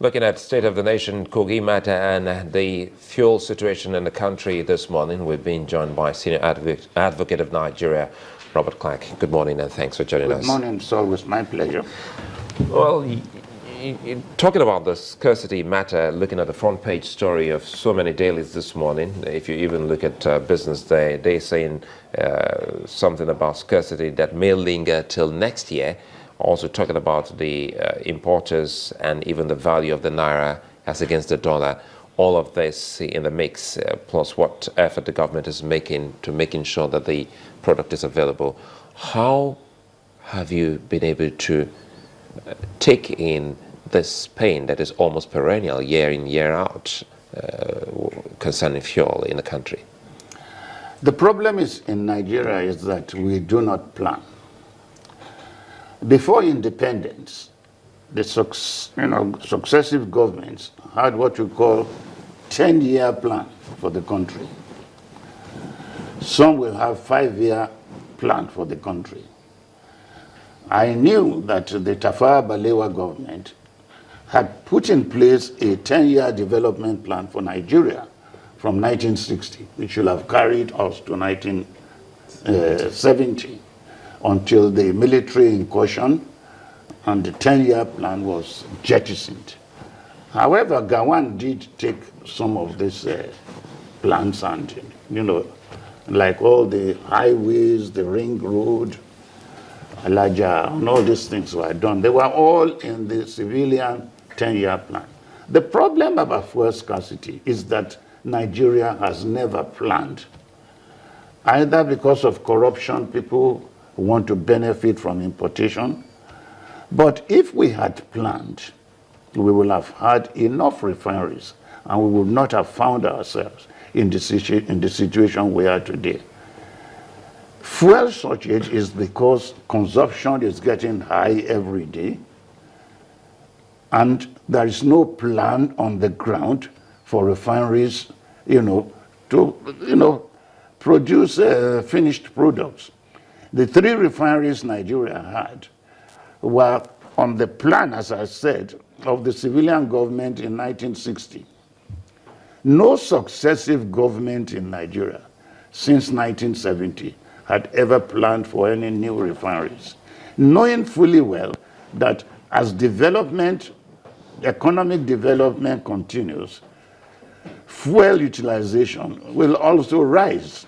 Looking at state of the nation, Kogi matter and the fuel situation in the country this morning, we've been joined by Senior Advocate of Nigeria, Robert Clarke. Good morning and thanks for joining us. Good morning, it's always my pleasure. Well, talking about the scarcity matter, looking at the front page story of so many dailies this morning, if you even look at Business Day, they're saying something about scarcity that may linger till next year. Also talking about the importers and even the value of the naira as against the dollar. All of this in the mix, plus what effort the government is making to making sure that the product is available. How have you been able to take in this pain that is almost perennial, year in, year out, concerning fuel in the country? The problem is in Nigeria is that we do not plan. Before independence, the successive governments had what we call 10-year plan for the country. Some will have 5-year plan for the country. I knew that the Tafawa Balewa government had put in place a 10-year development plan for Nigeria from 1960, which should have carried us to 1970. Until the military incursion and the 10-year plan was jettisoned. However, Gawan did take some of these plans and, like all the highways, the ring road, Alaja, and all these things were done. They were all in the civilian 10-year plan. The problem about fuel scarcity is that Nigeria has never planned, either because of corruption, people who want to benefit from importation. But if we had planned, we would have had enough refineries and we would not have found ourselves in the situation we are today. Fuel shortage is because consumption is getting high every day and there is no plan on the ground for refineries, to produce finished products. The 3 refineries Nigeria had were on the plan, as I said, of the civilian government in 1960. No successive government in Nigeria since 1970 had ever planned for any new refineries, knowing fully well that as economic development continues, fuel utilization will also rise.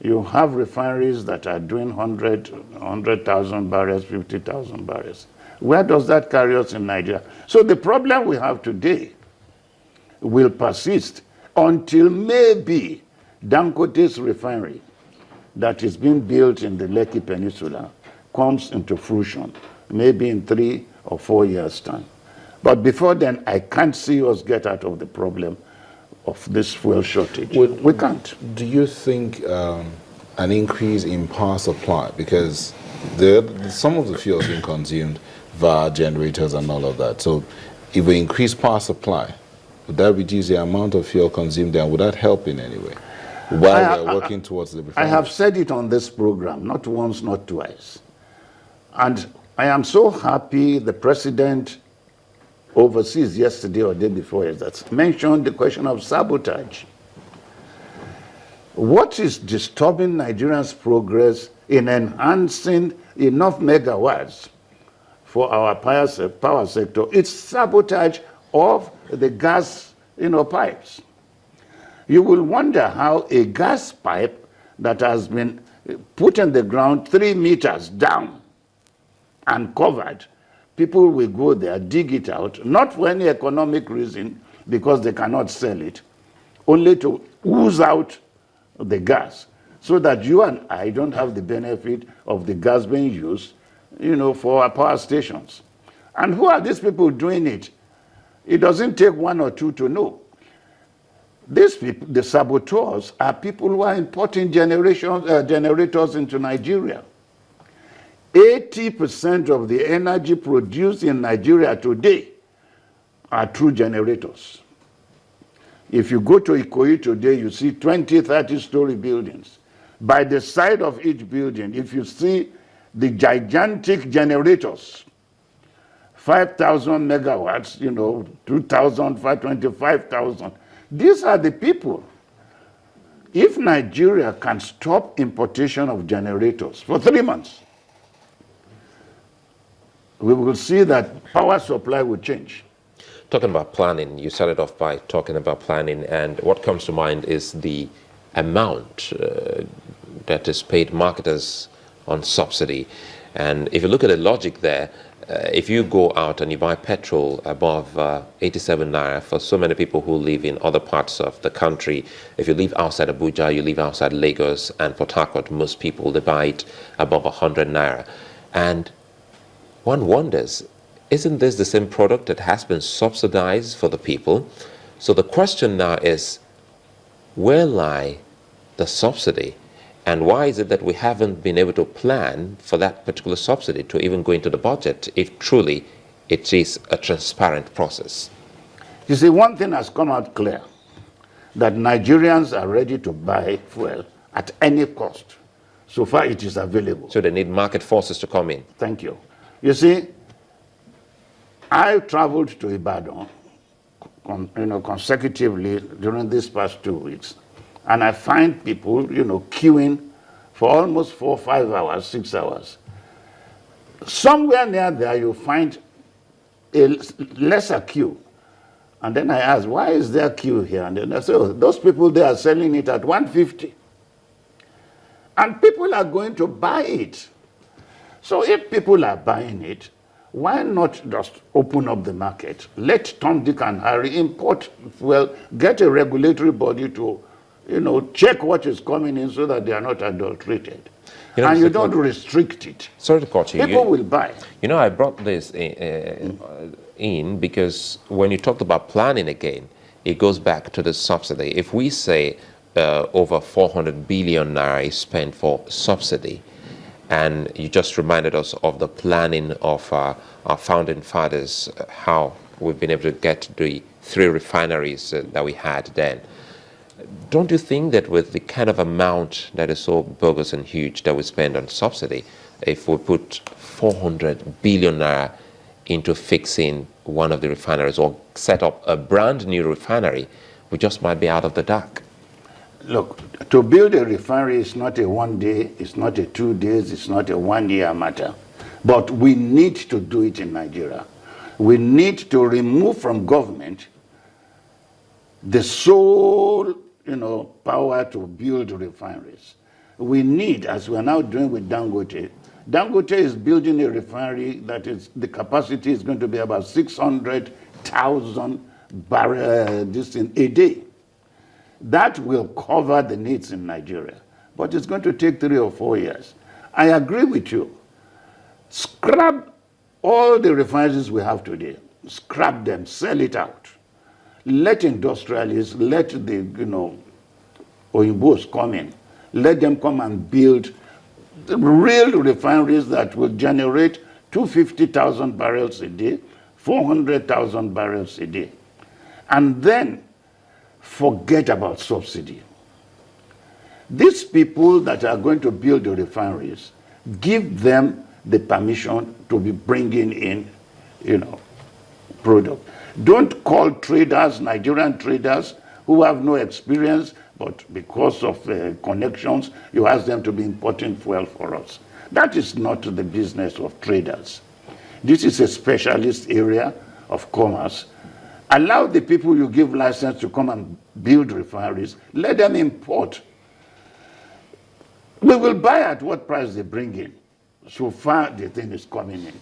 You have refineries that are doing 100,000 barrels, 50,000 barrels. Where does that carry us in Nigeria? So the problem we have today will persist until maybe Dangote's refinery that is being built in the Lekki Peninsula comes into fruition, maybe in 3 or 4 years' time. But before then, I can't see us get out of the problem of this fuel shortage. We can't. Do you think an increase in power supply, because some of the fuel is being consumed via generators and all of that, so if we increase power supply, would that reduce the amount of fuel consumed and would that help in any way while we're working towards the refinery? I have said it on this program, not once, not twice. And I am so happy the president overseas yesterday or day before that mentioned the question of sabotage. What is disturbing Nigeria's progress in enhancing enough megawatts for our power sector? It's sabotage of the gas pipes. You will wonder how a gas pipe that has been put in the ground 3 meters down and covered, people will go there, dig it out, not for any economic reason, because they cannot sell it, only to ooze out the gas, so that you and I don't have the benefit of the gas being used, for our power stations. And who are these people doing it? It doesn't take 1 or 2 to know. These people, the saboteurs, are people who are importing generators into Nigeria. 80% of the energy produced in Nigeria today are through generators. If you go to Ikoyi today, you see 20, 30-story buildings. By the side of each building, if you see the gigantic generators 5,000 megawatts, 2,000, 25,000. These are the people. If Nigeria can stop importation of generators for 3 months, we will see that power supply will change. Talking about planning, you started off by talking about planning, and what comes to mind is the amount that is paid marketers on subsidy. And if you look at the logic there, if you go out and you buy petrol above 87 naira for so many people who live in other parts of the country, if you live outside Abuja, you live outside Lagos and Port Harcourt, most people, they buy it above 100 naira. And one wonders, isn't this the same product that has been subsidized for the people? So the question now is, where lie the subsidy? And why is it that we haven't been able to plan for that particular subsidy to even go into the budget if truly it is a transparent process? You see, one thing has come out clear, that Nigerians are ready to buy fuel at any cost. So far it is available. So they need market forces to come in. Thank you. You see, I traveled to Ibadan consecutively during these past 2 weeks. And I find people, queuing for almost 4, 5 hours, 6 hours. Somewhere near there, you find a lesser queue. And then I ask, why is there a queue here? And then I say, oh, those people, they are selling it at 150. And people are going to buy it. So if people are buying it, why not just open up the market? Let Tom, Dick, and Harry import, get a regulatory body to check what is coming in so that they are not adulterated. And you don't restrict it. Sorry to cut you. People will buy. I brought this in because when you talked about planning again, it goes back to the subsidy. If we say over 400 billion naira is spent for subsidy, and you just reminded us of the planning of our founding fathers, how we've been able to get the 3 refineries that we had then. Don't you think that with the kind of amount that is so bogus and huge that we spend on subsidy, if we put 400 billion naira into fixing one of the refineries or set up a brand new refinery, we just might be out of the dark? Look, to build a refinery is not a 1 day, it's not a 2 days, it's not a 1 year matter. But we need to do it in Nigeria. We need to remove from government the sole power to build refineries. We need, as we are now doing with Dangote, Dangote is building a refinery that the capacity is going to be about 600,000 barrels a day. That will cover the needs in Nigeria. But it's going to take 3 or 4 years. I agree with you. Scrap all the refineries we have today. Scrap them, sell it out. Let industrialists, let the Oyinbos come in. Let them come and build the real refineries that will generate 250,000 barrels a day, 400,000 barrels a day. And then forget about subsidy. These people that are going to build the refineries, give them the permission to be bringing in, product. Don't call traders, Nigerian traders, who have no experience, but because of connections, you ask them to be importing fuel for us. That is not the business of traders. This is a specialist area of commerce. Allow the people you give license to come and build refineries. Let them import. We will buy at what price they bring in. So far, the thing is coming in.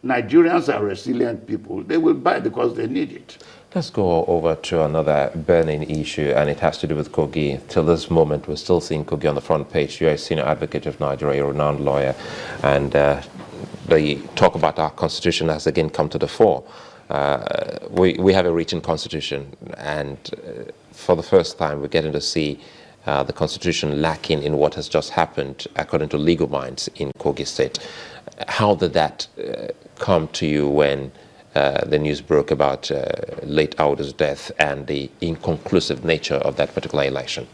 Nigerians are resilient people. They will buy because they need it. Let's go over to another burning issue, and it has to do with Kogi. Till this moment, we're still seeing Kogi on the front page. You're a senior advocate of Nigeria, a renowned lawyer, and the talk about our constitution has again come to the fore. We have a written constitution, and for the first time, we're getting to see the constitution lacking in what has just happened, according to legal minds in Kogi State. How did that come to you when the news broke about late Audu's death and the inconclusive nature of that particular election?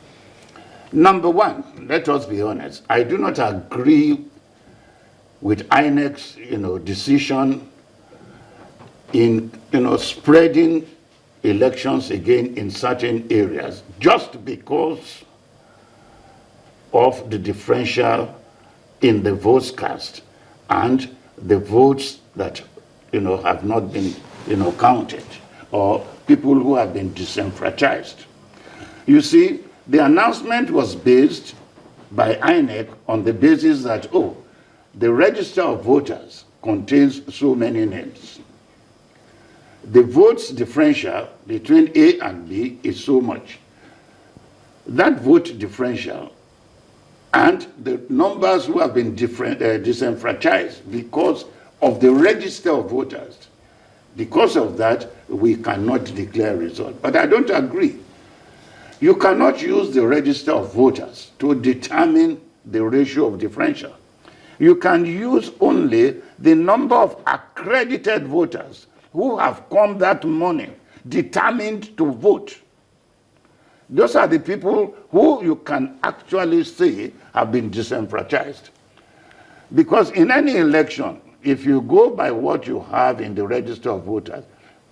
Number one, let us be honest. I do not agree with INEC's, decision in spreading elections again in certain areas just because of the differential in the votes cast and the votes that have not been counted, or people who have been disenfranchised. You see, the announcement was based by INEC on the basis that, oh, the register of voters contains so many names. The votes differential between A and B is so much. That vote differential and the numbers who have been disenfranchised because of the register of voters, because of that, we cannot declare result. But I don't agree. You cannot use the register of voters to determine the ratio of differential. You can use only the number of accredited voters who have come that morning determined to vote. Those are the people who you can actually say have been disenfranchised. Because in any election, if you go by what you have in the register of voters,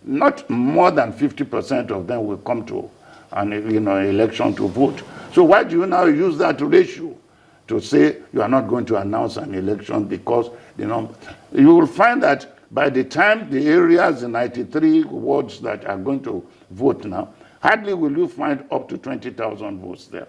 not more than 50% of them will come to an election to vote. So why do you now use that ratio to say you are not going to announce an election? Because you will find that by the time the areas, the 93 wards that are going to vote now, hardly will you find up to 20,000 votes there.